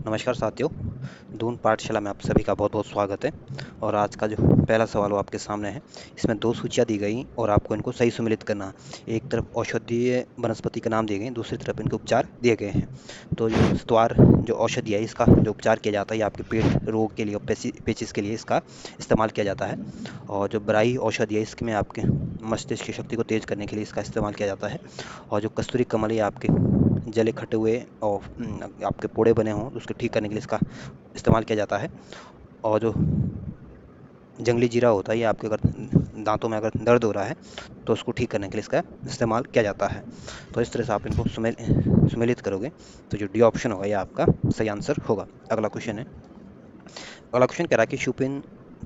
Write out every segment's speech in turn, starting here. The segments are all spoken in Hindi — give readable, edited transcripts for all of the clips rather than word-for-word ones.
नमस्कार साथियों, दून पाठशाला में आप सभी का बहुत बहुत स्वागत है। और आज का जो पहला सवाल वो आपके सामने है। इसमें दो सूचियाँ दी गई और आपको इनको सही सम्मिलित करना है। एक तरफ औषधीय वनस्पति के नाम दिए गए, दूसरी तरफ इनके उपचार दिए गए हैं। तो जो स्तवार जो औषधि है, इसका जो उपचार किया जाता है, ये आपके पेट रोग के लिए और पेचिस के लिए इसका इस्तेमाल किया जाता है। और जो बराई औषधि है, इसमें आपके मस्तिष्क की शक्ति को तेज करने के लिए इसका इस्तेमाल किया जाता है। और जो कस्तूरी कमल, ये आपके जले खट्टे हुए और आपके फोड़े बने हों, उसको ठीक करने के लिए इसका इस्तेमाल किया जाता है। और जो जंगली जीरा होता है, ये आपके अगर दांतों में अगर दर्द हो रहा है तो उसको ठीक करने के लिए इसका इस्तेमाल किया जाता है। तो इस तरह से आप इनको सुमेलित करोगे तो जो डी ऑप्शन होगा ये आपका सही आंसर होगा। अगला क्वेश्चन है। अगला क्वेश्चन कह रहा है कि शुपिन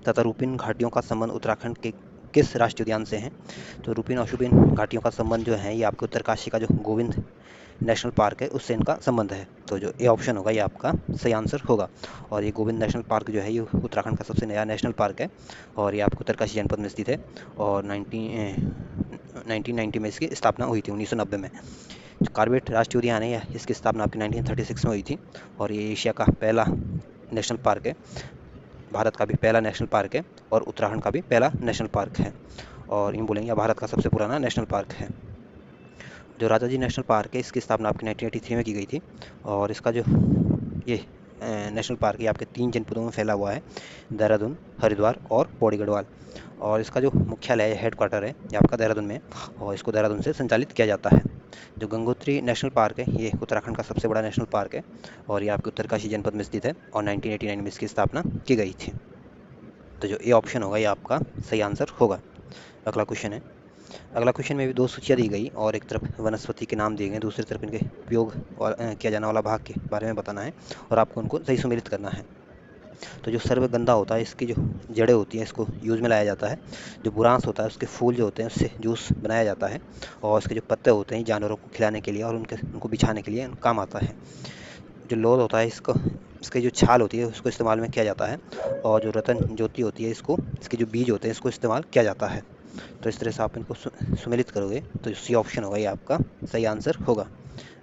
तथा रूपिन घाटियों का संबंध उत्तराखंड के किस राष्ट्रीय उद्यान से है। तो रूपिन और शुपिन घाटियों का संबंध जो है, ये आपके उत्तरकाशी का जो गोविंद नेशनल पार्क है उससे इनका संबंध है। तो जो ए ऑप्शन होगा ये आपका सही आंसर होगा। और ये गोविंद नेशनल पार्क जो है, ये उत्तराखंड का सबसे नया नेशनल पार्क है। और ये आपको उत्तरकाशी जनपद में स्थित है। और 1990 में इसकी स्थापना हुई थी, 1990 में। जो कार्बेट राष्ट्रीय उद्यान है, इसकी स्थापना आपकी 1936 में हुई थी। और ये एशिया का पहला नेशनल पार्क है, भारत का भी पहला नेशनल पार्क है और उत्तराखंड का भी पहला नेशनल पार्क है। और यूँ बोलेंगे भारत का सबसे पुराना नेशनल पार्क है। जो राजा जी नेशनल पार्क है, इसकी स्थापना आपकी 1983 में की गई थी। और इसका जो ये नेशनल पार्क है, आपके 3 जनपदों में फैला हुआ है, देहरादून, हरिद्वार और पौड़ी गढ़वाल। और इसका जो मुख्यालय है, हेड क्वार्टर है, ये आपका देहरादून में है और इसको देहरादून से संचालित किया जाता है। जो गंगोत्री नेशनल पार्क है, ये उत्तराखंड का सबसे बड़ा नेशनल पार्क है और ये आपके उत्तरकाशी जनपद में स्थित है और 1989 में इसकी स्थापना की गई थी। तो जो ए ऑप्शन होगा ये आपका सही आंसर होगा। अगला क्वेश्चन है। अगला क्वेश्चन में भी दो सूचियाँ दी गई और एक तरफ वनस्पति के नाम दिए गए, दूसरी तरफ इनके उपयोग किया जाने वाला भाग के बारे में बताना है और आपको उनको सही सुमेलित करना है। तो जो सर्वगंधा होता है, इसकी जो जड़ें होती हैं, इसको यूज़ में लाया जाता है। जो बुरांस होता है, उसके फूल जो होते हैं, उससे जूस बनाया जाता है। और उसके जो पत्ते होते हैं, जानवरों को खिलाने के लिए और उनको बिछाने के लिए काम आता है। जो लोद होता है, इसकी जो छाल होती है, उसको इस्तेमाल में किया जाता है। और जो रतन ज्योति होती है, इसके जो बीज होते हैं, इसको इस्तेमाल किया जाता है। तो इस तरह से आप इनको सुमेलित करोगे तो सी ऑप्शन होगा ये आपका सही आंसर होगा।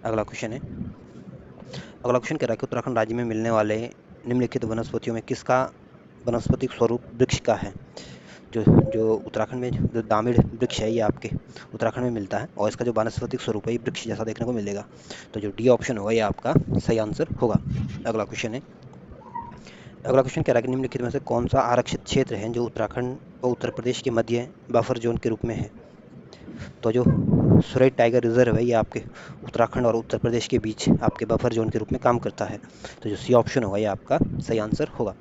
अगला क्वेश्चन है। अगला क्वेश्चन कह रहा है कि उत्तराखंड राज्य में मिलने वाले निम्नलिखित वनस्पतियों में किसका वनस्पतिक स्वरूप वृक्ष का है। जो जो उत्तराखंड में जो दामिड़ वृक्ष है, ये आपके उत्तराखंड में मिलता है और इसका जो वानस्पतिक स्वरूप है, ये वृक्ष जैसा देखने को मिलेगा। तो जो डी ऑप्शन होगा ये आपका सही आंसर होगा। अगला क्वेश्चन है। अगला क्वेश्चन कह रहा है कि निम्नलिखित में से कौन सा आरक्षित क्षेत्र है जो उत्तराखंड और उत्तर प्रदेश के मध्य बफर जोन के रूप में है। तो जो सुरई टाइगर रिजर्व है, ये आपके उत्तराखंड और उत्तर प्रदेश के बीच आपके बफर जोन के रूप में काम करता है। तो जो सी ऑप्शन होगा ये आपका सही आंसर होगा।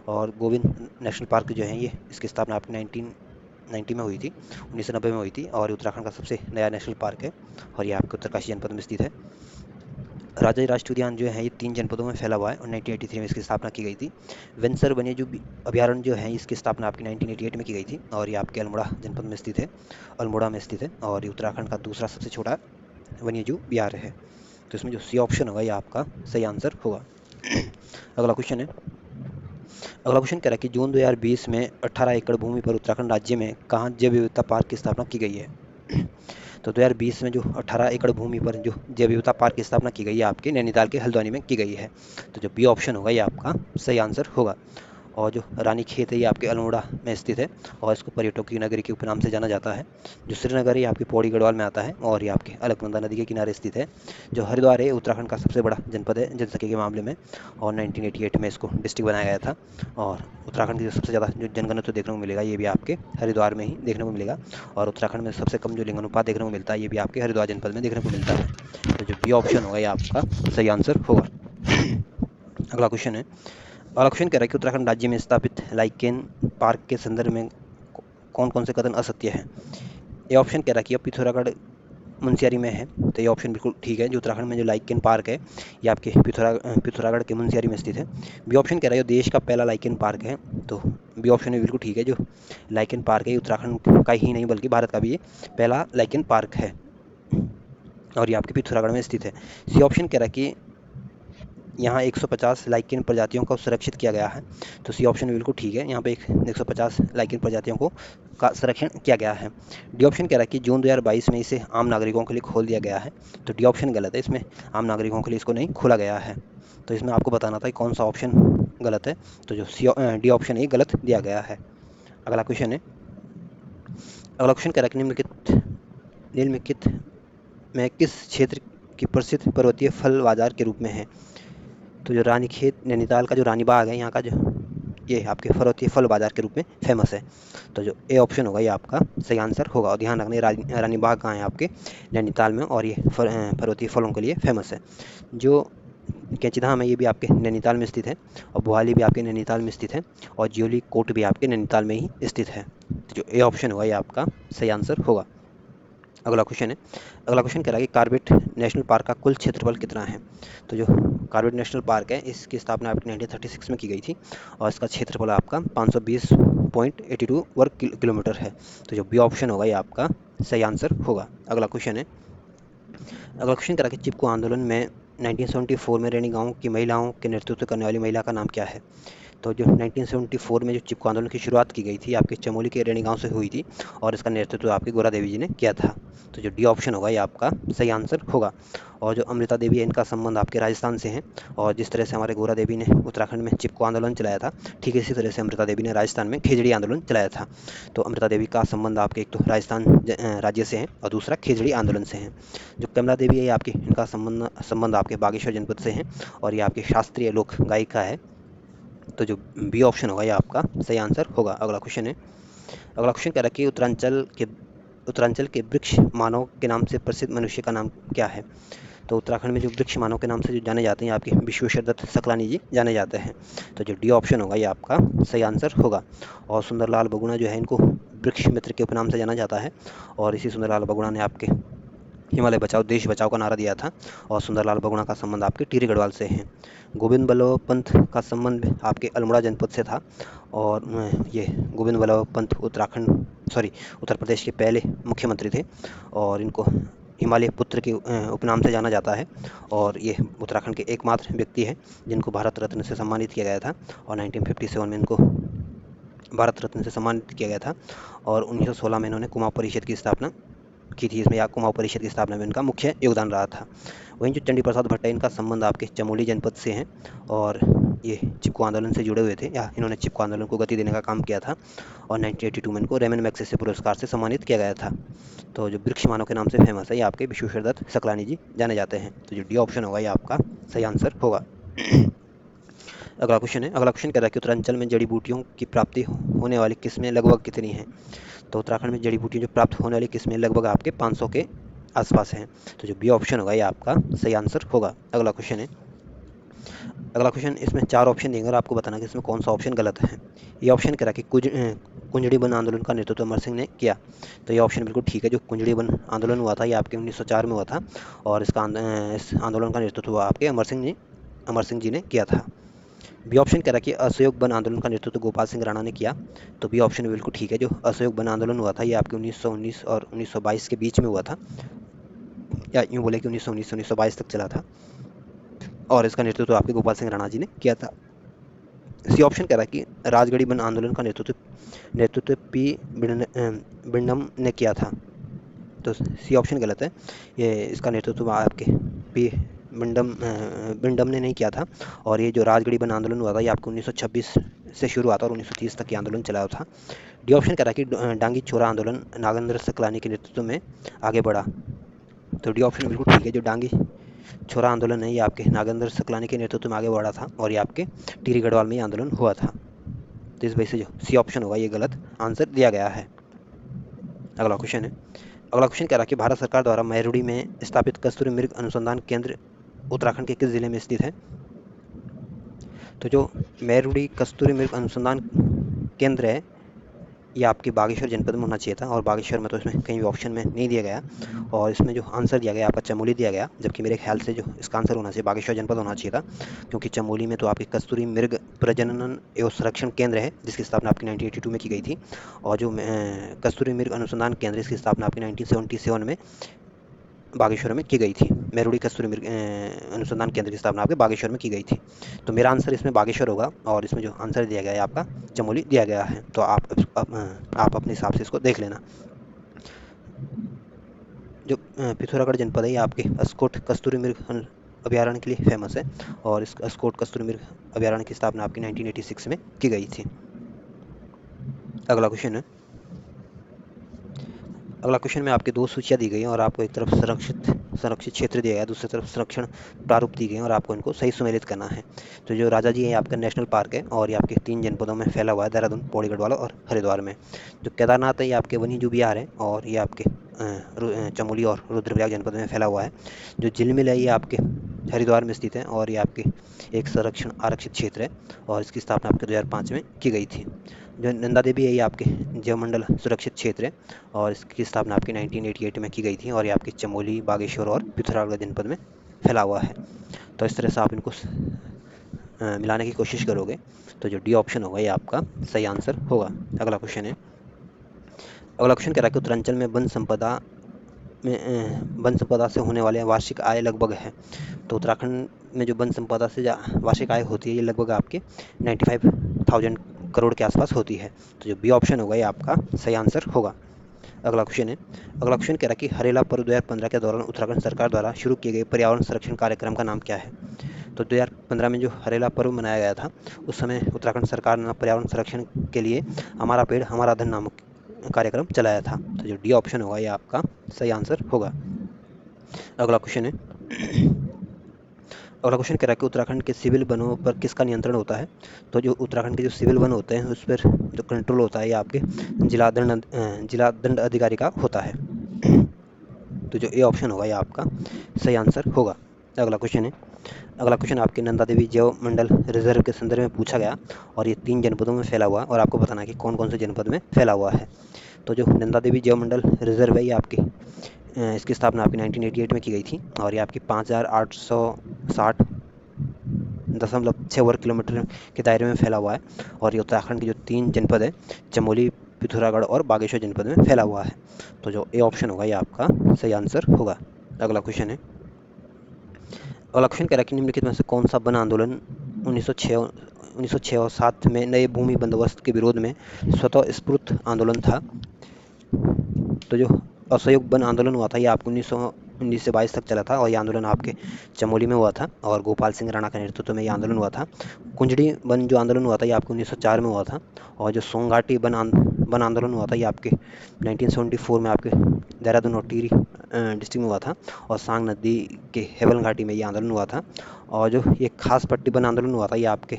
और गोविंद नेशनल पार्क जो है, ये इसकी स्थापना आपकी 1990 में हुई थी, 1990 में हुई थी। और ये उत्तराखंड का सबसे नया नेशनल पार्क है और ये आपके उत्तरकाशी जनपद में स्थित है। राजाई राष्ट्रीय उद्यान जो है, ये 3 जनपदों में फैला हुआ है और 1983 में इसकी स्थापना की गई थी। वेंसर वन्यजीव अभयारण्य जो है, इसकी स्थापना आपकी 1988 में की गई थी और ये आपके अल्मोड़ा जनपद में स्थित है, अल्मोड़ा में स्थित है। और ये उत्तराखंड का दूसरा सबसे छोटा वन्यजीव विहार है। तो इसमें जो सी ऑप्शन होगा ये आपका सही आंसर होगा। अगला क्वेश्चन है। अगला क्वेश्चन कह रहा है कि जून 2020 में 18 एकड़ भूमि पर उत्तराखंड राज्य में कहाँ जैव विविधता पार्क की स्थापना की गई है। तो 2020 में जो 18 एकड़ भूमि पर जो जैव विविधता पार्क की स्थापना की गई है, आपके नैनीताल के हल्द्वानी में की गई है। तो जो बी ऑप्शन होगा ये आपका सही आंसर होगा। और जो रानीखेत है, ये आपके अल्मोड़ा में स्थित है और इसको पर्यटकों की नगरी के उपनाम से जाना जाता है। जो श्रीनगर है, ये आपकी पौड़ी गढ़वाल में आता है और ये आपके अलकनंदा नदी के किनारे स्थित है। जो हरिद्वार है, उत्तराखंड का सबसे बड़ा जनपद है जनसंख्या के मामले में और 1988 में इसको डिस्ट्रिक्ट बनाया गया था। और उत्तराखंड की जो सबसे ज़्यादा जो जनघनत्व देखने को मिलेगा, ये भी आपके हरिद्वार में ही देखने को मिलेगा। और उत्तराखंड में सबसे कम जो लिंगानुपात देखने को मिलता है, ये भी आपके हरिद्वार जनपद में देखने को मिलता है। तो जो बी ऑप्शन होगा ये आपका सही आंसर होगा। अगला क्वेश्चन है। अगला क्वेश्चन कह रहा है कि उत्तराखंड राज्य में स्थापित लाइकेन पार्क के संदर्भ में कौन कौन से कथन असत्य है। ये ऑप्शन कह रहा है कि अब पिथौरागढ़ मुंशियारी में है, तो ये ऑप्शन बिल्कुल ठीक है। जो उत्तराखंड में जो लाइकेन पार्क है, ये आपके पिथौरागढ़ के मुंशियारी में स्थित है। बी ऑप्शन कह रहा है ये देश का पहला लाइकेन पार्क है, तो बी ऑप्शन भी बिल्कुल ठीक है। जो लाइकेन पार्क है, ये उत्तराखंड का ही नहीं बल्कि भारत का भी ये पहला लाइकेन पार्क है और ये आपके पिथौरागढ़ में स्थित है। सी ऑप्शन कह रहा है कि यहाँ 150 लाइकेन प्रजातियों को संरक्षित किया गया है। तो सी ऑप्शन बिल्कुल ठीक है, यहाँ पे 150 लाइकेन प्रजातियों को का संरक्षण किया गया है। डी ऑप्शन कह रहा है कि जून 2022 में इसे आम नागरिकों के लिए खोल दिया गया है। तो डी ऑप्शन गलत है, इसमें आम नागरिकों के लिए इसको नहीं खोला गया है। तो इसमें आपको बताना था कि कौन सा ऑप्शन गलत है। तो जो डी ऑप्शन है गलत दिया गया है। अगला क्वेश्चन है, अगला क्वेश्चन कह रहा है कि निम्नलिखित में किस क्षेत्र की प्रसिद्ध पर्वतीय फल बाजार के रूप में है। तो जो रानीखेत नैनीताल का जो रानी बाग है, यहाँ का जो ये आपके पर्वतीय फल बाजार के रूप में फेमस है। तो जो ए ऑप्शन होगा ये आपका सही आंसर होगा। और ध्यान रखना, रानी बाग कहाँ है, आपके नैनीताल में, और ये पर्वतीय फलों के लिए फेमस है। जो कैंचीधाम है ये भी आपके नैनीताल में स्थित है, और भुआली भी आपके नैनीताल में स्थित है, और ज्योली कोट भी आपके नैनीताल में ही स्थित है। तो जो ए ऑप्शन होगा ये आपका सही आंसर होगा। अगला क्वेश्चन है, अगला क्वेश्चन कह रहा है कि कॉर्बेट नेशनल पार्क का कुल क्षेत्रफल कितना है। तो जो कॉर्बेट नेशनल पार्क है इसकी स्थापना आपकी 1936 में की गई थी, और इसका क्षेत्रफल आपका 520.82 वर्ग किलोमीटर है। तो जो बी ऑप्शन होगा ये आपका सही आंसर होगा। अगला क्वेश्चन है, अगला क्वेश्चन कह रहा है कि चिपको आंदोलन में 1974 में रैनी गांव की महिलाओं के नेतृत्व करने वाली महिला का नाम क्या है। तो जो 1974 में जो चिपको आंदोलन की शुरुआत की गई थी आपके चमोली के रैनी गांव से हुई थी, और इसका नेतृत्व आपकी गोरा देवी जी ने किया था। तो जो डी ऑप्शन होगा ये आपका सही आंसर होगा। और जो अमृता देवी है इनका संबंध आपके राजस्थान से है, और जिस तरह से हमारे गोरा देवी ने उत्तराखंड में चिपको आंदोलन चलाया था, ठीक इसी तरह से अमृता देवी ने राजस्थान में खेजड़ी आंदोलन चलाया था। तो अमृता देवी का संबंध आपके एक तो राजस्थान राज्य से है, और दूसरा खेजड़ी आंदोलन से है। जो कमला देवी है आपकी, इनका संबंध आपके बागेश्वर जनपद से है, और ये आपकी शास्त्रीय लोक गायिका है। तो जो बी ऑप्शन होगा ये आपका सही आंसर होगा। अगला क्वेश्चन है, अगला क्वेश्चन कह रहा है कि उत्तरांचल के वृक्ष मानव के नाम से प्रसिद्ध मनुष्य का नाम क्या है। तो उत्तराखंड में जो वृक्ष मानव के नाम से जो जाने जाते हैं आपके विश्वेश्वर दत्त सकलानी जी जाने जाते हैं। तो जो डी ऑप्शन होगा ये आपका सही आंसर होगा। और सुंदरलाल बगुना जो है इनको वृक्ष मित्र के उपनाम से जाना जाता है, और इसी सुंदरलाल बगुना ने आपके हिमालय बचाओ देश बचाओ का नारा दिया था। और सुंदरलाल बगुना का संबंध आपके टिहरी गढ़वाल से है। गोविंद बल्लभ पंत का संबंध आपके अल्मोड़ा जनपद से था, और ये गोविंद बल्लभ पंत उत्तर प्रदेश के पहले मुख्यमंत्री थे, और इनको हिमालय पुत्र के उपनाम से जाना जाता है। और ये उत्तराखंड के एकमात्र व्यक्ति है जिनको भारत रत्न से सम्मानित किया गया था, और 1957 में इनको भारत रत्न से सम्मानित किया गया था। और 1916 में इन्होंने कुमाऊं परिषद की स्थापना की थी, इसमें या कुमाऊं परिषद की स्थापना में इनका मुख्य योगदान रहा था। वहीं जो चंडी प्रसाद भट्ट है इनका संबंध आपके चमोली जनपद से है, और ये चिपको आंदोलन से जुड़े हुए थे, या इन्होंने चिपको आंदोलन को गति देने का काम किया था। और 1982 में इनको रेमन मैग्सेसे पुरस्कार से सम्मानित किया गया था। तो जो वृक्ष मानव के नाम से फेमस है ये आपके विश्वेश्वर दत्त सकलानी जी जाने जाते हैं। तो जो डी ऑप्शन होगा ये आपका सही आंसर होगा। अगला क्वेश्चन है, अगला क्वेश्चन कह रहा है कि उत्तरांचल में जड़ी बूटियों की प्राप्ति होने वाली किस्में लगभग कितनी हैं। तो उत्तराखंड में जड़ी बूटियों जो प्राप्त होने वाली किस्में लगभग आपके 500 के आसपास हैं। तो जो बी ऑप्शन होगा ये आपका सही आंसर होगा। अगला क्वेश्चन है, अगला क्वेश्चन इसमें 4 ऑप्शन देंगे और आपको बताना कि इसमें कौन सा ऑप्शन गलत है। ये ऑप्शन कह रहा है कि कुंजड़ी वन आंदोलन का नेतृत्व अमर सिंह ने किया। तो ये ऑप्शन बिल्कुल ठीक है। जो कुंजड़ी वन आंदोलन हुआ था ये आपके 1904 में हुआ था, और इस आंदोलन का नेतृत्व आपके अमर सिंह जी ने किया था। बी ऑप्शन कह रहा है कि असहयोग वन आंदोलन का नेतृत्व गोपाल सिंह राणा ने किया। तो बी ऑप्शन बिल्कुल ठीक है। जो असहयोग वन आंदोलन हुआ था ये आपके 1919 और 1922 के बीच में हुआ था, या यूँ बोले कि 1919 से 1922 तक चला था, और इसका नेतृत्व आपके गोपाल सिंह राणा जी ने किया था। सी ऑप्शन कह रहा है कि राजगढ़ी वन आंदोलन का नेतृत्व पी बिंडम ने किया था। तो सी ऑप्शन गलत है, ये इसका नेतृत्व आपके पी बिंडम ने नहीं किया था। और ये जो राजगढ़ी वन आंदोलन हुआ था ये आपको 1926 से शुरू हुआ था, और 1930 तक ये आंदोलन चला था। डी ऑप्शन कह रहा है कि डांगी छोरा आंदोलन नागेंद्र सकलानी के नेतृत्व में आगे बढ़ा। तो डी ऑप्शन बिल्कुल ठीक है। जो डांगी छोरा आंदोलन है ये आपके नागेंद्र सकलानी के नेतृत्व में आगे बढ़ा था, और ये आपके टिहरी गढ़वाल में ये आंदोलन हुआ था। तो इस वजह से जो सी ऑप्शन होगा ये गलत आंसर दिया गया है। अगला क्वेश्चन है, अगला क्वेश्चन कह रहा है कि भारत सरकार द्वारा मैरूडी में स्थापित कस्तूरी मृग अनुसंधान केंद्र उत्तराखंड के किस जिले में स्थित है। तो जो मैरूडी कस्तूरी मृग अनुसंधान केंद्र है ये आपके बागेश्वर जनपद में होना चाहिए था, और बागेश्वर में तो इसमें कहीं भी ऑप्शन में नहीं दिया गया, और इसमें जो आंसर दिया गया आपका चमोली दिया गया, जबकि मेरे ख्याल से जो इसका आंसर होना चाहिए बागेश्वर जनपद होना चाहिए था, क्योंकि चमोली में तो आपकी कस्तूरी मृग प्रजनन एवं संरक्षण केंद्र है जिसकी स्थापना आपकी 1982 में की गई थी। और जो कस्तूरी मृग अनुसंधान केंद्र इसकी स्थापना आपकी 1977 में बागेश्वर में की गई थी। मेरुड़ी कस्तूरी मृग अनुसंधान केंद्र की स्थापना आपके बागेश्वर में की गई थी। तो मेरा आंसर इसमें बागेश्वर होगा, और इसमें जो आंसर दिया गया है आपका चमोली दिया गया है। तो आप अपने हिसाब से इसको देख लेना। जो पिथौरागढ़ जनपद है ये आपके अस्कोट कस्तूरी मृग अभयारण्य के लिए फेमस है, और इस अस्कोट कस्तूरी मृग अभयारण्य की स्थापना आपकी 1986 में की गई थी। अगला क्वेश्चन है, अगला क्वेश्चन में आपके दो सूचियां दी गई हैं और आपको एक तरफ संरक्षित क्षेत्र दिया गया है, दूसरी तरफ संरक्षण प्रारूप दी गई है, और आपको इनको सही सुमेलित करना है। तो जो राजा जी है आपका नेशनल पार्क है, और ये आपके 3 जनपदों में फैला हुआ है, देहरादून, पौड़ी गढ़वाल और हरिद्वार में। जो केदारनाथ है ये आपके वन्यजीव विहार है, और ये आपके चमोली और रुद्रप्रयाग जनपद में फैला हुआ है। जो झिलमिल है ये आपके हरिद्वार में स्थित है, और ये आपके एक संरक्षण आरक्षित क्षेत्र है, और इसकी स्थापना आपके 2005 में की गई थी। जो नंदा देवी है ये आपके जयमंडल सुरक्षित क्षेत्र है, और इसकी स्थापना आपकी 1988 में की गई थी, और ये आपके चमोली, बागेश्वर और पिथौरागढ़ जनपद में फैला हुआ है। तो इस तरह से आप इनको मिलाने की कोशिश करोगे, तो जो डी ऑप्शन होगा ये आपका सही आंसर होगा। अगला क्वेश्चन है, अगला क्वेश्चन कह रहा है कि उत्तरांचल में वन संपदा से होने वाले वार्षिक आय लगभग है। तो उत्तराखंड में जो वन संपदा से वार्षिक आय होती है ये लगभग आपके 95,000 करोड़ के आसपास होती है। तो जो बी ऑप्शन होगा ये आपका सही आंसर होगा। अगला क्वेश्चन है, अगला क्वेश्चन कह रहा है कि हरेला पर्व 2015 के दौरान उत्तराखंड सरकार द्वारा शुरू किए गए पर्यावरण संरक्षण कार्यक्रम का नाम क्या है। तो 2015 में जो हरेला पर्व मनाया गया था, उस समय उत्तराखंड सरकार ने पर्यावरण संरक्षण के लिए हमारा पेड़ हमारा धन नामक कार्यक्रम चलाया था। तो जो डी ऑप्शन होगा ये आपका सही आंसर होगा। अगला क्वेश्चन है, अगला क्वेश्चन कह रहा है कि उत्तराखंड के सिविल वनों पर किसका नियंत्रण होता है। तो जो उत्तराखंड के जो सिविल वन होते हैं उस पर जो कंट्रोल होता है ये आपके जिला दंड अधिकारी का होता है। तो जो ए ऑप्शन होगा ये आपका सही आंसर होगा। अगला क्वेश्चन है, अगला क्वेश्चन आपके नंदा देवी जैव मंडल रिजर्व के संदर्भ में पूछा गया, और ये 3 जनपदों में फैला हुआ है, और आपको बताना है कि कौन कौन से जनपद में फैला हुआ है। तो जो नंदा देवी जैव मंडल रिजर्व है ये आपकी इसकी स्थापना आपकी 1988 में की गई थी, और ये आपकी 5,860.6 वर्ग किलोमीटर के दायरे में फैला हुआ है, और ये उत्तराखंड के जो 3 जनपद है, चमोली, पिथौरागढ़ और बागेश्वर जनपद में फैला हुआ है। तो जो ए ऑप्शन होगा ये आपका सही आंसर होगा। अगला क्वेश्चन है, अगला क्वेश्चन कह रहा है कि निम्नलिखित में से कौन सा वन आंदोलन 1906 और 7 में नए भूमि बंदोबस्त के विरोध में स्वतः स्फूर्त आंदोलन था। तो जो असहयोग वन आंदोलन हुआ था ये आपको 1919 से 22 तक चला था, और ये आंदोलन आपके चमोली में हुआ था, और गोपाल सिंह राणा के नेतृत्व में ये आंदोलन हुआ था। कुंजड़ी वन जो आंदोलन हुआ था ये आपको 1904 में हुआ था, और जो सोंगाटी वन आंदोलन हुआ था ये आपके 1974 में आपके देहरादून और टिहरी डिस्ट्रिक्ट में हुआ था, और सांग नदी के हेवल घाटी में ये आंदोलन हुआ था। और जो ये खास पट्टी वन आंदोलन हुआ था ये आपके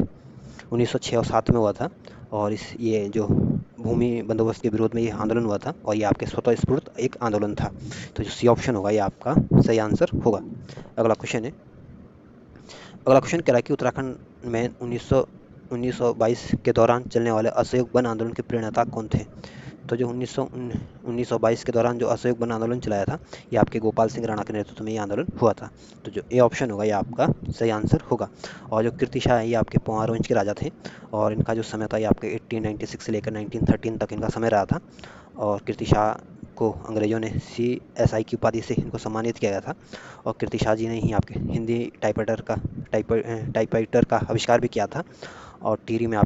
1906 और 7 में हुआ था, और ये जो भूमि बंदोबस्त के विरोध में ये आंदोलन हुआ था, और ये आपके स्वतः स्फूर्त एक आंदोलन था। तो जो सी ऑप्शन होगा ये आपका सही आंसर होगा। अगला क्वेश्चन है, अगला क्वेश्चन कह रहा है कि उत्तराखंड में 1922 के दौरान चलने वाले असहयोग वन आंदोलन के प्रणेता कौन थे। तो जो 1922 के दौरान जो असहयोग वन आंदोलन चलाया था ये आपके गोपाल सिंह राणा के नेतृत्व में ये आंदोलन हुआ था। तो जो ए ऑप्शन होगा ये आपका सही आंसर होगा। और जो कीर्ति शाह है ये आपके पोवार वंश के राजा थे, और इनका जो समय था ये आपके 1896 से लेकर 1913 तक इनका समय रहा था, और कीर्ति शाह को अंग्रेजों ने CSI की उपाधि से इनको सम्मानित किया गया था, और कीर्ति शाह जी ने ही आपके हिंदी टाइपराइटर का आविष्कार भी किया था, और टिहरी में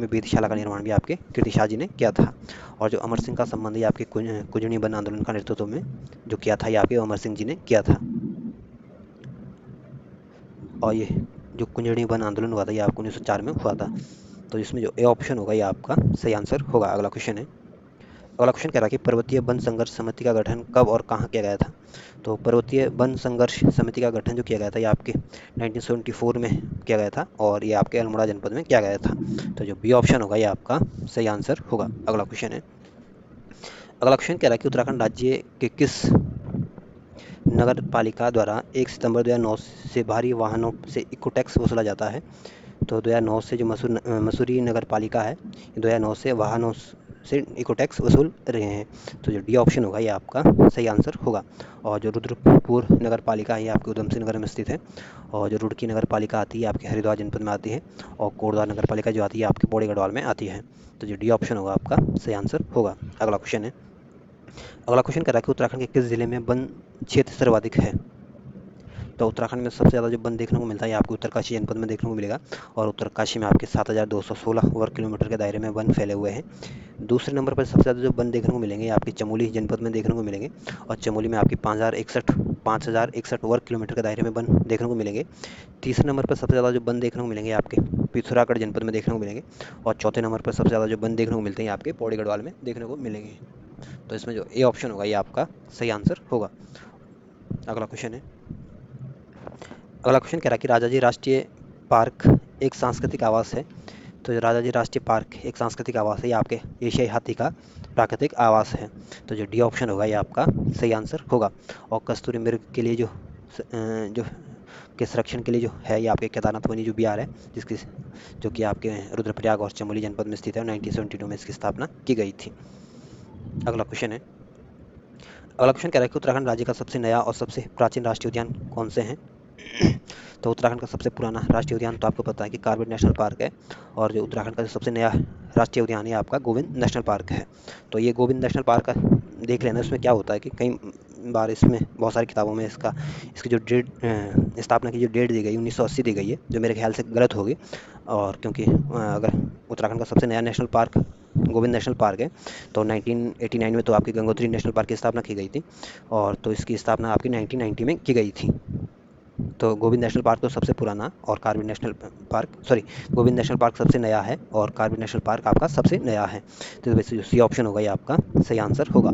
वेधशाला का निर्माण भी आपके कीर्ति शाह जी ने किया था। और जो अमर सिंह का संबंध ये आपके कुंजनी वन आंदोलन का नेतृत्व में जो किया था ये आपके अमर सिंह जी ने किया था। और ये जो कुंजनी वन आंदोलन हुआ था ये आपको 1904 में हुआ था। तो इसमें जो ए ऑप्शन होगा ये आपका सही आंसर होगा। अगला क्वेश्चन है, अगला क्वेश्चन कह रहा है कि पर्वतीय वन संघर्ष समिति का गठन कब और कहाँ किया गया था। तो पर्वतीय वन संघर्ष समिति का गठन जो किया गया था ये आपके 1974 में किया गया था, और ये आपके अल्मोड़ा जनपद में किया गया था। तो जो बी ऑप्शन होगा ये आपका सही आंसर होगा। अगला क्वेश्चन है, अगला क्वेश्चन कह रहा है कि उत्तराखंड राज्य के किस नगर पालिका द्वारा 1 सितंबर 2009 से भारी वाहनों से इको टैक्स वसूला जाता है। तो 2009 से जो मसूरी नगर पालिका है 2009 से वाहनों से इको टैक्स वसूल रहे हैं। तो जो डी ऑप्शन होगा ये आपका सही आंसर होगा। और जो रुद्रपुर नगर पालिका है ये आपके उधम सिंह नगर में स्थित है, और जो रुड़की नगर पालिका आती है आपके हरिद्वार जनपद में आती है, और कोटद्वार नगर पालिका जो आती है आपके पौड़ी गढ़वाल में आती है। तो जो डी ऑप्शन होगा आपका सही आंसर होगा। अगला क्वेश्चन है, अगला क्वेश्चन कह रहा है कि उत्तराखंड के किस जिले में वन क्षेत्र सर्वाधिक है। तो उत्तराखंड में सबसे ज़्यादा जो वन देखने को मिलता है ये आपको उत्तरकाशी जनपद में देखने को मिलेगा, और उत्तरकाशी में आपके 7216 वर्ग किलोमीटर के दायरे में वन फैले हुए हैं। दूसरे नंबर पर सबसे ज़्यादा जो वन देखने को मिलेंगे आपके चमोली जनपद में देखने को मिलेंगे, और चमोली में आपकी 5061 वर्ग किलोमीटर के दायरे में वन देखने को मिलेंगे। तीसरे नंबर पर सबसे ज़्यादा जो वन देखने को मिलेंगे आपके पिथौरागढ़ जनपद में देखने को मिलेंगे, और चौथे नंबर पर सबसे ज़्यादा जो वन देखने को मिलते हैं आपके पौड़ी गढ़वाल में देखने को मिलेंगे। तो इसमें जो ए ऑप्शन होगा ये आपका सही आंसर होगा। अगला क्वेश्चन है, अगला क्वेश्चन कह रहा है कि राजाजी राष्ट्रीय पार्क एक सांस्कृतिक आवास है। तो जो राजाजी राष्ट्रीय पार्क एक सांस्कृतिक आवास है, ये आपके एशियाई हाथी का प्राकृतिक आवास है। तो जो डी ऑप्शन होगा ये आपका सही आंसर होगा। और कस्तूरी मृग के लिए जो के संरक्षण के लिए जो है ये आपके केदारनाथ वन्य जीव विहार है, जिसकी जो कि आपके रुद्रप्रयाग और चमोली जनपद में स्थित है, और 1972 में इसकी स्थापना की गई थी। अगला क्वेश्चन है, अगला क्वेश्चन कह रहा है कि उत्तराखंड राज्य का सबसे नया और सबसे प्राचीन राष्ट्रीय उद्यान कौन से हैं। तो उत्तराखंड का सबसे पुराना राष्ट्रीय उद्यान तो आपको पता है कि कार्बेट नेशनल पार्क है, और जो उत्तराखंड का जो सबसे नया राष्ट्रीय उद्यान है आपका गोविंद नेशनल पार्क है। तो ये गोविंद नेशनल पार्क देख लेना, इसमें क्या होता है कि कई बार इसमें बहुत सारी किताबों में इसकी जो डेट स्थापना की जो डेट दी गई 1980 दी गई है, जो मेरे ख्याल से गलत होगी। और क्योंकि अगर उत्तराखंड का सबसे नया national park Govind national park है, तो 1989 में तो आपकी गंगोत्री नेशनल पार्क की स्थापना की गई थी, और तो इसकी स्थापना आपकी 1990 में की गई थी। तो गोविंद नेशनल पार्क तो सबसे पुराना, और गोविंद नेशनल पार्क सबसे नया है, और कार्बेट नेशनल पार्क आपका सबसे नया है। तो वैसे जो सी ऑप्शन होगा ये आपका सही आंसर होगा।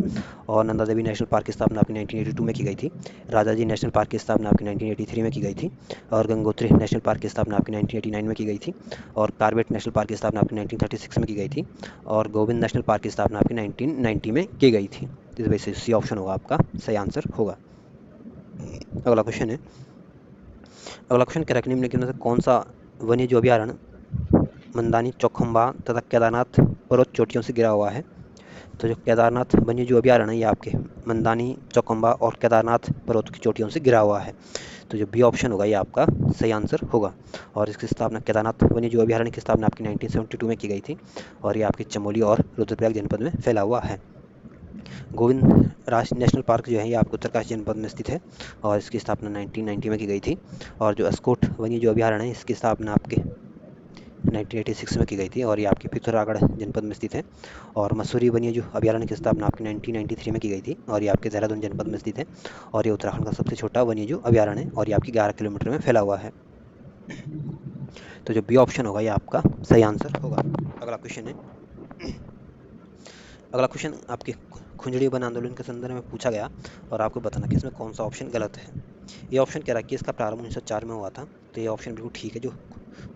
और नंदा देवी नेशनल पार्क की स्थापना आपकी 1982 में की गई थी, राजाजी नेशनल पार्क की स्थापना आपकी 1983 में की गई थी, और गंगोत्री नेशनल पार्क की स्थापना आपकी 1989 में की गई थी, और कार्बेट नेशनल पार्क की स्थापना आपकी 1936 में की गई थी, और गोविंद नेशनल पार्क की स्थापना आपकी 1990 में की गई थी। इस वजह से सी ऑप्शन होगा आपका सही आंसर होगा। अगला क्वेश्चन है, अगला क्वेश्चन कह रहा है कि निम्नलिखित में से कौन सा वन्य जीव अभयारण्य मंदानी चौखंबा तथा केदारनाथ पर्वत चोटियों से घिरा हुआ है। तो जो केदारनाथ वन्य जीव अभयारण्य है ये आपके मंदानी चौखंबा और केदारनाथ पर्वत की चोटियों से घिरा हुआ है। तो जो बी ऑप्शन होगा ये आपका सही आंसर होगा। और इसकी स्थापना केदारनाथ वन्य जीव अभयारण्य की स्थापना आपकी 1972 में की गई थी, और ये आपकी चमोली और रुद्रप्रयाग जनपद में फैला हुआ है। गोविंद राष्ट्रीय नेशनल पार्क जो है ये आपको उत्तरकाशी जनपद में स्थित है, और इसकी स्थापना 1990 में की गई थी। और जो अस्कोट वन्य जीव अभयारण्य है इसकी स्थापना आपके 1986 में की गई थी, और ये आपके पिथौरागढ़ जनपद में स्थित है। और मसूरी वन्य जीव अभयारण्य की स्थापना आपकी 1993 में की गई थी, और ये आपके देहरादून जनपद में स्थित है, और ये उत्तराखंड का सबसे छोटा वन्य जीव अभयारण्य है, और ये आपकी 11 किलोमीटर में फैला हुआ है। तो जो बी ऑप्शन होगा ये आपका सही आंसर होगा। अगला क्वेश्चन है, अगला क्वेश्चन आपके खुंजड़ी वन आंदोलन के संदर्भ में पूछा गया, और आपको बताना कि इसमें कौन सा ऑप्शन गलत है। ये ऑप्शन कह रहा है कि इसका प्रारंभ 1904 में हुआ था, तो ये ऑप्शन बिल्कुल ठीक है। जो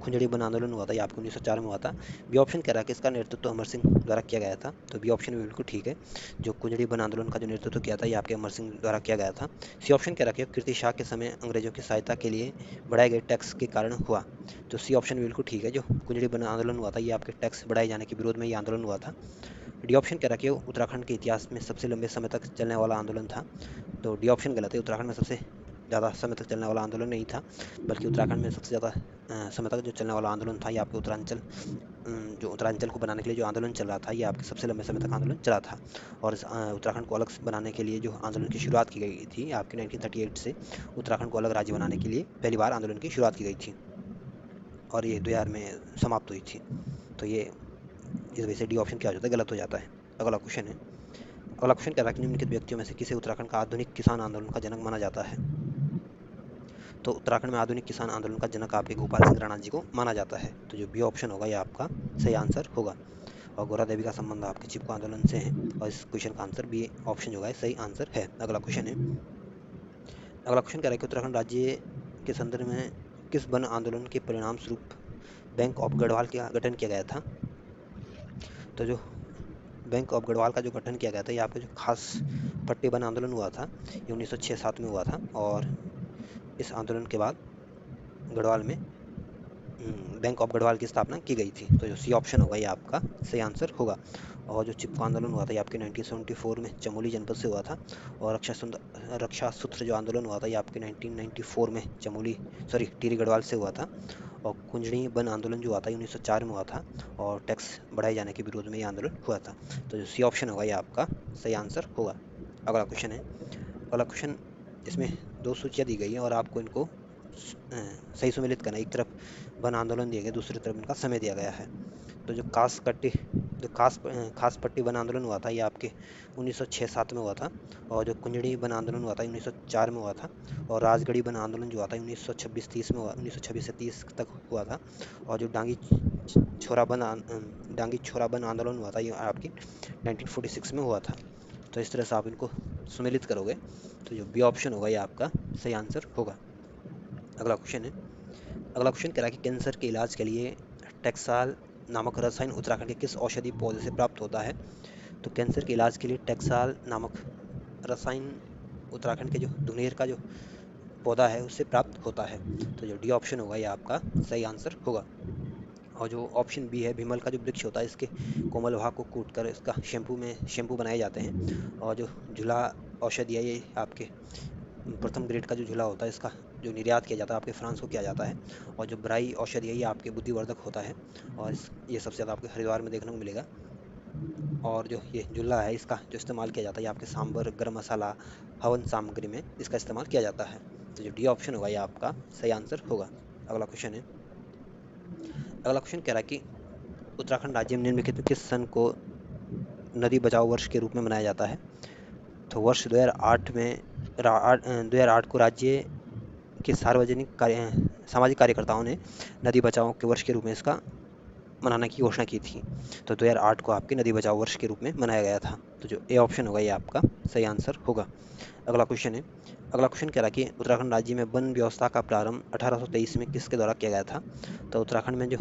खुंजड़ी वन आंदोलन हुआ था ये आपको 1904 में हुआ था। बी ऑप्शन कह रहा है कि इसका नेतृत्व अमर सिंह द्वारा किया गया था, तो बी ऑप्शन भी बिल्कुल ठीक है। जो खुंजड़ी वन आंदोलन का जो नेतृत्व किया था ये आपके अमर सिंह द्वारा किया गया था। सी ऑप्शन कह रहा है कि कीर्ति शाह के समय अंग्रेजों की सहायता के लिए बढ़ाए गए टैक्स के कारण हुआ, तो सी ऑप्शन बिल्कुल ठीक है। जो खुंजड़ी वन आंदोलन हुआ था ये आपके टैक्स बढ़ाए जाने के विरोध में ये आंदोलन हुआ था। डी ऑप्शन कह रहा है कि उत्तराखंड के इतिहास में सबसे लंबे समय तक चलने वाला आंदोलन था, तो डी ऑप्शन गलत है। उत्तराखंड में सबसे ज़्यादा समय तक चलने वाला आंदोलन नहीं था, बल्कि उत्तराखंड में सबसे ज़्यादा समय तक जो चलने वाला आंदोलन था ये आपके जो उत्तरांचल को बनाने के लिए जो आंदोलन चल रहा था ये आपके सबसे लंबे समय तक आंदोलन चला था। और इस उत्तराखंड को अलग बनाने के लिए जो आंदोलन की शुरुआत की गई थी आपकी 1938 से उत्तराखंड को अलग राज्य बनाने के लिए पहली बार आंदोलन की शुरुआत की गई थी, और ये 2000 में समाप्त हुई थी। तो ये इस वजह से डी ऑप्शन क्या हो जाता है, गलत हो जाता है। अगला क्वेश्चन है, अगला क्वेश्चन कह रहा है कि निम्नलिखित व्यक्तियों में से किसे उत्तराखंड का आधुनिक किसान आंदोलन का जनक माना जाता है। तो उत्तराखंड में आधुनिक किसान आंदोलन का जनक आपके गोपाल सिंह राणा जी को माना जाता है, तो जो बी ऑप्शन होगा ये आपका सही आंसर होगा। और गौरा देवी का संबंध आपके चिपको आंदोलन से है, और इस क्वेश्चन का आंसर बी ऑप्शन जो है सही आंसर है। अगला क्वेश्चन है, अगला क्वेश्चन कह रहा है कि उत्तराखंड राज्य के संदर्भ में किस वन आंदोलन के परिणाम स्वरूप बैंक ऑफ गढ़वाल का गठन किया गया था। तो जो बैंक ऑफ गढ़वाल का जो गठन किया गया था ये आपका जो खास पट्टी वन आंदोलन हुआ था ये 1906-07 में हुआ था, और इस आंदोलन के बाद गढ़वाल में बैंक ऑफ गढ़वाल की स्थापना की गई थी। तो जो सी ऑप्शन होगा ये आपका सही आंसर होगा। और जो चिपको आंदोलन हुआ था ये आपके 1974 में चमोली जनपद से हुआ था, और रक्षा सूत्र जो आंदोलन हुआ था ये आपके 1994 में टिहरी गढ़वाल से हुआ था, और कुंजड़ी वन आंदोलन जो हुआ था 1904 में हुआ था, और टैक्स बढ़ाए जाने के विरोध में ये आंदोलन हुआ था। तो जो सी ऑप्शन होगा ये आपका सही आंसर होगा। अगला क्वेश्चन है, अगला क्वेश्चन, इसमें दो सूचियाँ दी गई हैं और आपको इनको सही सुमेलित करना है। एक तरफ वन आंदोलन दिया गया, दूसरी तरफ इनका समय दिया गया है। तो जो खास पट्टी वन आंदोलन हुआ था ये आपके 1906-07 में हुआ था, और जो कुंजड़ी वन आंदोलन हुआ था 1904 में हुआ था, और राजगढ़ी वन आंदोलन जो हुआ था 1926-30 में हुआ, 1926 से 30 तक हुआ था, और जो डांगी छोरा वन आंदोलन हुआ था ये आपकी 1946 में हुआ था। तो इस तरह से आप इनको सुमेलित करोगे तो जो बी ऑप्शन होगा ये आपका सही आंसर होगा। अगला क्वेश्चन है, अगला क्वेश्चन कह रहा है कि कैंसर के इलाज के लिए टैक्साल नामक रसायन उत्तराखंड के किस औषधि पौधे से प्राप्त होता है? तो कैंसर के इलाज के लिए टैक्साल नामक रसायन उत्तराखंड के जो धुनेर का जो पौधा है उससे प्राप्त होता है। तो जो डी ऑप्शन होगा ये आपका सही आंसर होगा। और जो ऑप्शन बी है, भीमल का जो वृक्ष होता है इसके कोमल भाग को कूट कर इसका शैम्पू बनाए जाते हैं। और जो झूला औषधि है ये आपके प्रथम ग्रेड का जो झूला होता है इसका जो निर्यात किया जाता है आपके फ्रांस को किया जाता है। और जो ब्राई औषधि है ये आपके बुद्धिवर्धक होता है, और ये सबसे ज़्यादा आपके हरिद्वार में देखने को मिलेगा। और जो ये झूला है इसका जो इस्तेमाल किया जाता है ये आपके सांभर, गरम मसाला, हवन सामग्री में इसका इस्तेमाल किया जाता है। तो जो डी ऑप्शन होगा ये आपका सही आंसर होगा। अगला क्वेश्चन है, अगला क्वेश्चन कह रहा है कि उत्तराखंड राज्य में निम्नलिखित में किस सन को नदी बचाओ वर्ष के रूप में मनाया जाता है? तो वर्ष 2008 को राज्य के सामाजिक कार्यकर्ताओं ने नदी बचाओ के वर्ष के रूप में इसका मनाने की घोषणा की थी। तो 2008 को आपके नदी बचाओ वर्ष के रूप में मनाया गया था। तो जो ए ऑप्शन होगा ये आपका सही आंसर होगा। अगला क्वेश्चन है, अगला क्वेश्चन कह रहा है कि उत्तराखंड राज्य में वन व्यवस्था का प्रारंभ 1823 में किसके द्वारा किया गया था? तो उत्तराखंड में जो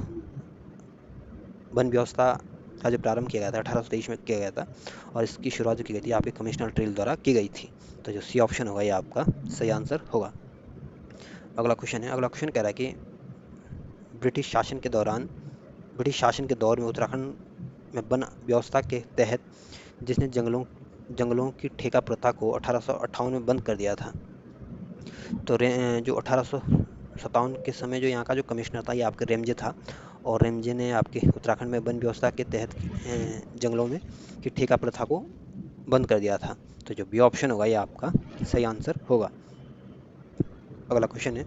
वन व्यवस्था का जो प्रारंभ किया गया था 1823 में किया गया था, और इसकी शुरुआत जो की गई थी आपके कमिश्नर ट्रेल द्वारा की गई थी। तो जो सी ऑप्शन होगा ये आपका सही आंसर होगा। अगला क्वेश्चन है, अगला क्वेश्चन कह रहा है कि ब्रिटिश शासन के दौर में उत्तराखंड में वन व्यवस्था के तहत जिसने जंगलों की ठेका प्रथा को 1858 में बंद कर दिया था। तो जो 1857 के समय जो यहाँ का जो कमिश्नर था ये आपके रेमजे था, और रेमजे ने आपके उत्तराखंड में वन व्यवस्था के तहत जंगलों में की ठेका प्रथा को बंद कर दिया था। तो जो बी ऑप्शन होगा ये आपका सही आंसर होगा। अगला क्वेश्चन है,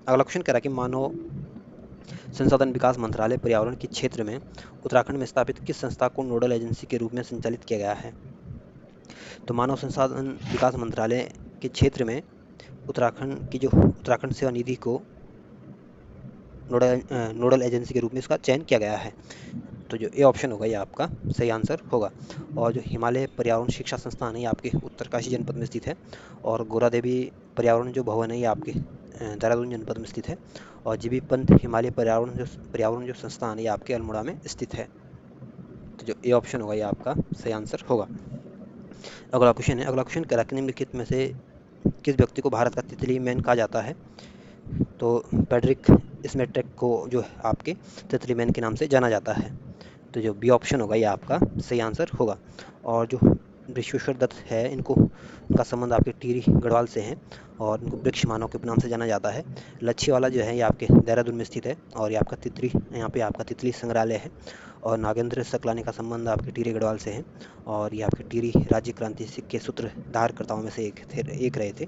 अगला क्वेश्चन कह रहा है कि मानव संसाधन विकास मंत्रालय पर्यावरण के क्षेत्र में उत्तराखंड में स्थापित किस संस्था को नोडल एजेंसी के रूप में संचालित किया गया है? तो मानव संसाधन विकास मंत्रालय के क्षेत्र में उत्तराखंड सेवा निधि को नोडल एजेंसी के रूप में इसका चयन किया गया है। तो जो ए ऑप्शन होगा ये आपका सही आंसर होगा। और जो हिमालय पर्यावरण शिक्षा संस्थान है ये आपके उत्तरकाशी जनपद में स्थित है, और गोरा देवी पर्यावरण जो भवन है ये आपके देहरादून जनपद में स्थित है, और जीबी पंत हिमालय पर्यावरण जो संस्थान है ये आपके अल्मोड़ा में स्थित है। तो जो ए ऑप्शन होगा ये आपका सही आंसर होगा। अगला क्वेश्चन है, अगला क्वेश्चन कह रहा है कि निम्नलिखित में से किस व्यक्ति को भारत का तितली मैन कहा जाता है? तो पैट्रिक स्मेटेक को जो आपके तितली मैन के नाम से जाना जाता है। तो जो बी ऑप्शन होगा ये आपका सही आंसर होगा। और जो विश्वेश्वर दत्त है उनका संबंध आपके टिहरी गढ़वाल से है, और इनको वृक्ष मानव के नाम से जाना जाता है। लच्छी वाला जो है ये आपके देहरादून में स्थित है, और ये आपका यहाँ पे आपका तितली संग्रहालय है। और नागेंद्र सकलानी का संबंध आपके टिहरी गढ़वाल से है, और ये आपके टिहरी राज्य क्रांति के सूत्रधारकर्ताओं में से एक रहे थे।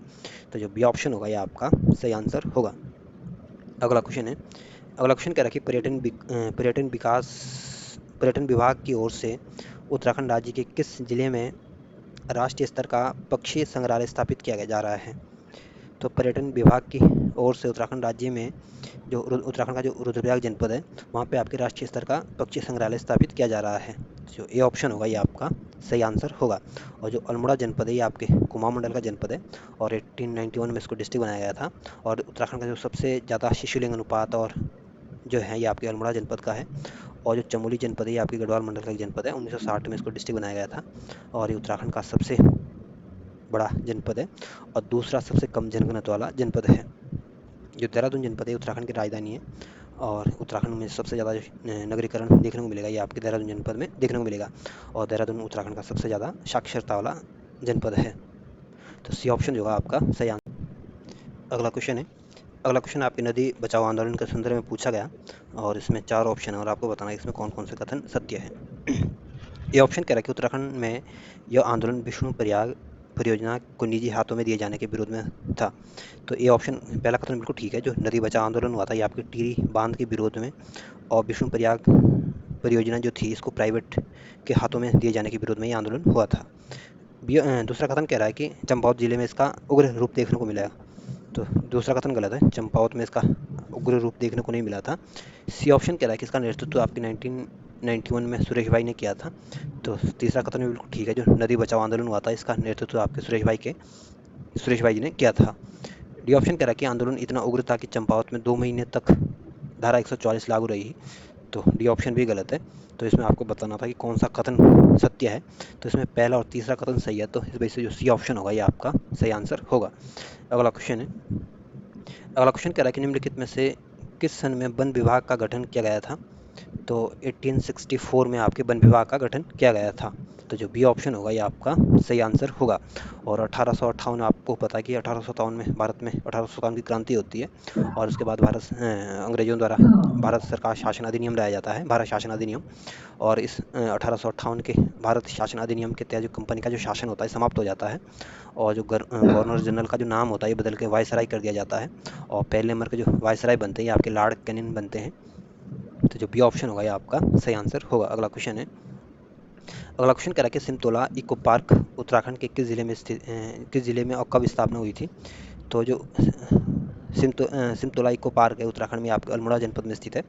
तो जो बी ऑप्शन होगा ये आपका सही आंसर होगा। अगला क्वेश्चन है, अगला क्वेश्चन कह रहा है कि पर्यटन विभाग की ओर से उत्तराखंड राज्य के किस जिले में राष्ट्रीय स्तर का पक्षी संग्रहालय स्थापित किया जा रहा है? तो पर्यटन विभाग की ओर से उत्तराखंड राज्य में जो उत्तराखंड का जो रुद्रप्रयाग जनपद है वहाँ पे आपके राष्ट्रीय स्तर का पक्षी संग्रहालय स्थापित किया जा रहा है। जो ए ऑप्शन होगा ये आपका सही आंसर होगा। और जो अल्मोड़ा जनपद है ये आपके कुमाऊं मंडल का जनपद है, और 1891 में इसको डिस्ट्रिक्ट बनाया गया था। और उत्तराखंड का जो सबसे ज़्यादा शिशुलिंग अनुपात और जो है ये आपके अल्मोड़ा जनपद का है। और जो चमोली जनपद है ये आपके गढ़वाल मंडल का एक जनपद है, 1960 में इसको डिस्ट्रिक्ट बनाया गया था, और ये उत्तराखंड का सबसे बड़ा जनपद है और दूसरा सबसे कम जनघनत्व वाला जनपद है। जो देहरादून जनपद है उत्तराखंड की राजधानी है, और उत्तराखंड में सबसे ज़्यादा नगरीकरण देखने को मिलेगा ये आपके देहरादून जनपद में देखने को मिलेगा, और देहरादून उत्तराखंड का सबसे ज़्यादा साक्षरता वाला जनपद है। तो सी ऑप्शन जो होगा आपका सही आंसर। अगला क्वेश्चन है, अगला क्वेश्चन आपके नदी बचाओ आंदोलन के संदर्भ में पूछा गया और इसमें 4 ऑप्शन है और आपको बताना है इसमें कौन-कौन से कथन सत्य है। ये ऑप्शन कह रहा है कि उत्तराखंड में यह आंदोलन विष्णु प्रयाग परियोजना को निजी हाथों में दिए जाने के विरोध में था। तो ये ऑप्शन पहला कथन बिल्कुल ठीक है। जो नदी बचाओ आंदोलन हुआ था ये आपके टिहरी बांध के विरोध में और विष्णु प्रयाग परियोजना जो थी इसको प्राइवेट के हाथों में दिए जाने के विरोध में ये आंदोलन हुआ था। दूसरा कथन कह रहा है कि चंपावत जिले में इसका उग्र रूप देखने को मिला। तो दूसरा कथन गलत है, चंपावत में इसका उग्र रूप देखने को नहीं मिला था। सी ऑप्शन कह रहा है कि इसका नेतृत्व आपके 1991 में सुरेश भाई ने किया था। तो तीसरा कथन भी बिल्कुल ठीक है। जो नदी बचाओ आंदोलन हुआ था इसका नेतृत्व आपके सुरेश भाई जी ने किया था। डी ऑप्शन कह रहा है कि आंदोलन इतना उग्र था कि चंपावत में 2 महीने तक धारा 144 लागू रही। तो डी ऑप्शन भी गलत है। तो इसमें आपको बताना था कि कौन सा कथन सत्य है। तो इसमें पहला और तीसरा कथन सही है। तो इस वजह से जो सी ऑप्शन होगा ये आपका सही आंसर होगा। अगला क्वेश्चन है। अगला क्वेश्चन कह रहा है कि निम्नलिखित में से किस सन में वन विभाग का गठन किया गया था। तो 1864 में आपके वन विभाग का गठन किया गया था। तो जो बी ऑप्शन होगा ये आपका सही आंसर होगा। और 1858 आपको पता है कि 1857 में भारत में 1857 की क्रांति होती है और उसके बाद अंग्रेजों द्वारा भारत सरकार शासन अधिनियम लाया जाता है, भारत शासन अधिनियम। और इस 1858 के भारत शासन अधिनियम के तहत जो कंपनी का जो शासन होता है समाप्त हो जाता है और जो गवर्नर जनरल का जो नाम होता है ये बदल के वायसराय कर दिया जाता है और पहले नंबर के जो वायसराय बनते हैं ये आपके लॉर्ड कैनिंग बनते हैं। तो जो बी ऑप्शन होगा ये आपका सही आंसर होगा। अगला क्वेश्चन है। अगला क्वेश्चन कह रहा है कि सिमतोला इको पार्क उत्तराखंड के किस जिले में और कब स्थापना हुई थी। तो जो सिमतोला इको पार्क है उत्तराखंड में आपके अल्मोड़ा जनपद में स्थित है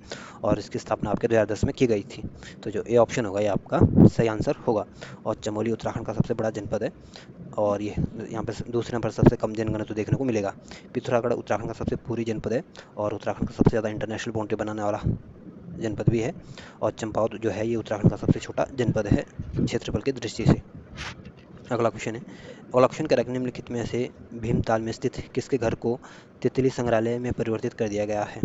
और इसकी स्थापना आपके 2010 में की गई थी। तो जो ए ऑप्शन होगा ये आपका सही आंसर होगा। और चमोली उत्तराखंड का सबसे बड़ा जनपद है और ये यहाँ पर दूसरे नंबर सबसे कम जनघनत्व देखने को मिलेगा। पिथौरागढ़ उत्तराखंड का सबसे पूर्वी जनपद है और उत्तराखंड का सबसे ज़्यादा इंटरनेशनल बाउंड्री बनाने वाला जनपद भी है। और चंपावत जो है ये उत्तराखंड का सबसे छोटा जनपद है क्षेत्रफल की दृष्टि से। अगला क्वेश्चन है। अगला क्वेश्चन कह रहा है कि निम्नलिखित में से भीमताल में स्थित किसके घर को तितली संग्रहालय में परिवर्तित कर दिया गया है।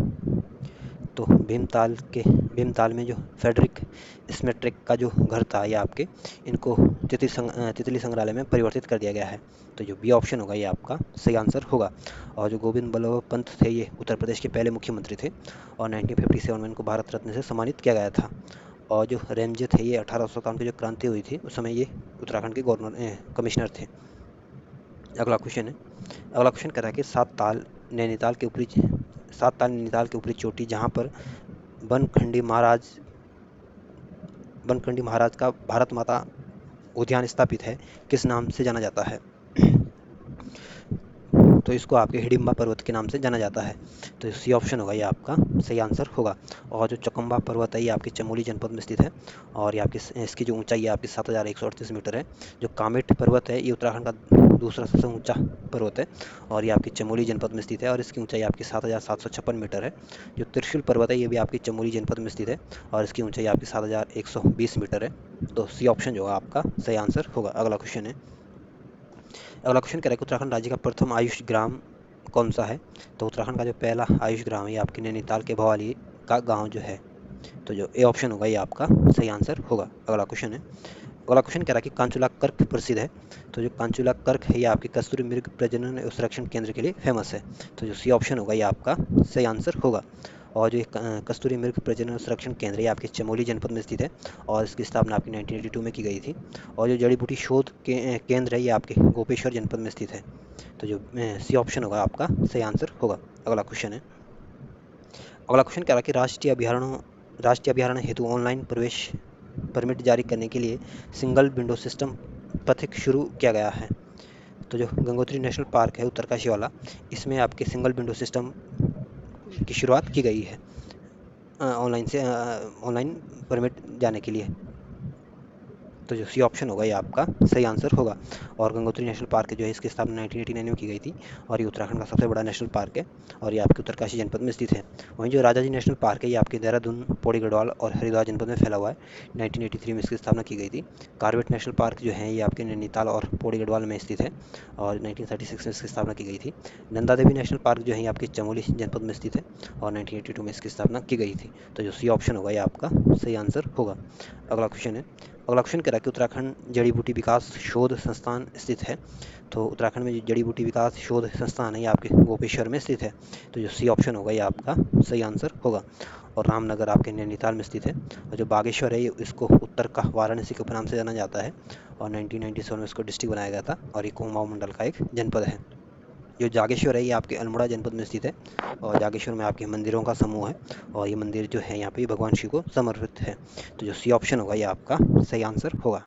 तो भीमताल में जो फेडरिक स्मेट्रिक का जो घर था ये आपके इनको तितली संग्रहालय में परिवर्तित कर दिया गया है। तो जो बी ऑप्शन होगा ये आपका सही आंसर होगा। और जो गोविंद बल्लभ पंत थे ये उत्तर प्रदेश के पहले मुख्यमंत्री थे और 1957 में इनको भारत रत्न से सम्मानित किया गया था। और जो रेमजे थे ये 1851 की जो क्रांति हुई थी उस समय ये उत्तराखंड के कमिश्नर थे। अगला क्वेश्चन है। अगला क्वेश्चन कह रहा है कि नैनीताल के ऊपरी चोटी जहाँ पर बनखंडी महाराज का भारत माता उद्यान स्थापित है किस नाम से जाना जाता है। तो इसको आपके हिडिंबा पर्वत के नाम से जाना जाता है। तो सी ऑप्शन होगा ये आपका सही आंसर होगा। और जो चौकम्बा पर्वत है ये आपके चमोली जनपद में स्थित है और ये आपकी इसकी जो ऊंचाई है आपकी 7138 मीटर है। जो कामेट पर्वत है ये उत्तराखंड का दूसरा सबसे ऊंचा पर्वत है और ये आपकी चमोली जनपद में स्थित है और इसकी ऊंचाई आपकी 7756 मीटर है। जो त्रिशूल पर्वत है ये भी आपकी चमोली जनपद में स्थित है और इसकी ऊंचाई आपकी 7120 मीटर है। तो सी ऑप्शन जो है आपका सही आंसर होगा। अगला क्वेश्चन है। अगला क्वेश्चन कह रहा है कि उत्तराखंड राज्य का प्रथम आयुष ग्राम कौन सा है। तो उत्तराखंड का जो पहला आयुष ग्राम है आपके नैनीताल के भवाली का गांव जो है। तो जो ए ऑप्शन होगा ये आपका सही आंसर होगा। अगला क्वेश्चन है। अगला क्वेश्चन कह रहा है कि कांचुला कर्क प्रसिद्ध है। तो जो कांचुला कर्क है ये आपके कस्तूरी मृग प्रजनन और संरक्षण केंद्र के लिए फेमस है। तो जो सी ऑप्शन होगा ये आपका सही आंसर होगा। और जो कस्तूरी मृग प्रजनन और संरक्षण केंद्र ये आपके चमोली जनपद में स्थित है और इसकी स्थापना आपकी 1982 में की गई थी। और जो जड़ी बूटी शोध केंद्र है ये आपके गोपेश्वर जनपद में स्थित है। तो जो सी ऑप्शन होगा आपका सही आंसर होगा। अगला क्वेश्चन है। अगला क्वेश्चन कह रहा है कि राष्ट्रीय अभ्यारण्य हेतु ऑनलाइन प्रवेश परमिट जारी करने के लिए सिंगल विंडो सिस्टम पथिक शुरू किया गया है। तो जो गंगोत्री नेशनल पार्क है उत्तरकाशी वाला इसमें आपके सिंगल विंडो सिस्टम की शुरुआत की गई है ऑनलाइन परमिट जाने के लिए। तो जो सी ऑप्शन होगा ये आपका सही आंसर होगा। और गंगोत्री नेशनल पार्क जो है इसकी स्थापना 1989 में की गई थी और ये उत्तराखंड का सबसे बड़ा नेशनल पार्क है और ये आपके उत्तरकाशी जनपद में स्थित है। वहीं जो राजाजी नेशनल पार्क है ये आपके देहरादून, पौड़ी गढ़वाल और हरिद्वार जनपद में फैला हुआ है। 1983 में इसकी स्थापना की गई थी। कार्बेट नेशनल पार्क जो है ये आपके नैनीताल और पौड़ी गढ़वाल में स्थित है और 1936 में इसकी स्थापना की गई थी। नंदा देवी नेशनल पार्क जो है आपके चमोली जनपद में स्थित है और 1982 में इसकी स्थापना की गई थी। तो जो सी ऑप्शन होगा ये आपका सही आंसर होगा। अगला क्वेश्चन है। अगला ऑप्शन कह रहा है कि उत्तराखंड जड़ी बूटी विकास शोध संस्थान स्थित है। तो उत्तराखंड में जो जड़ी बूटी विकास शोध संस्थान है ये आपके गोपेश्वर में स्थित है। तो जो सी ऑप्शन होगा ये आपका सही आंसर होगा। और रामनगर आपके नैनीताल में स्थित है। और जो बागेश्वर है ये इसको उत्तर का वाराणसी के उपनाम से जाना जाता है। और 1997 में इसको डिस्ट्रिक्ट बनाया गया था और ये कुमाऊं मंडल का एक जनपद है। जो जागेश्वर है ये आपके अल्मोड़ा जनपद में स्थित है। और जागेश्वर में आपके मंदिरों का समूह है। और ये मंदिर जो है यहाँ पे भगवान शिव को समर्पित है। तो जो सी ऑप्शन होगा ये आपका सही आंसर होगा।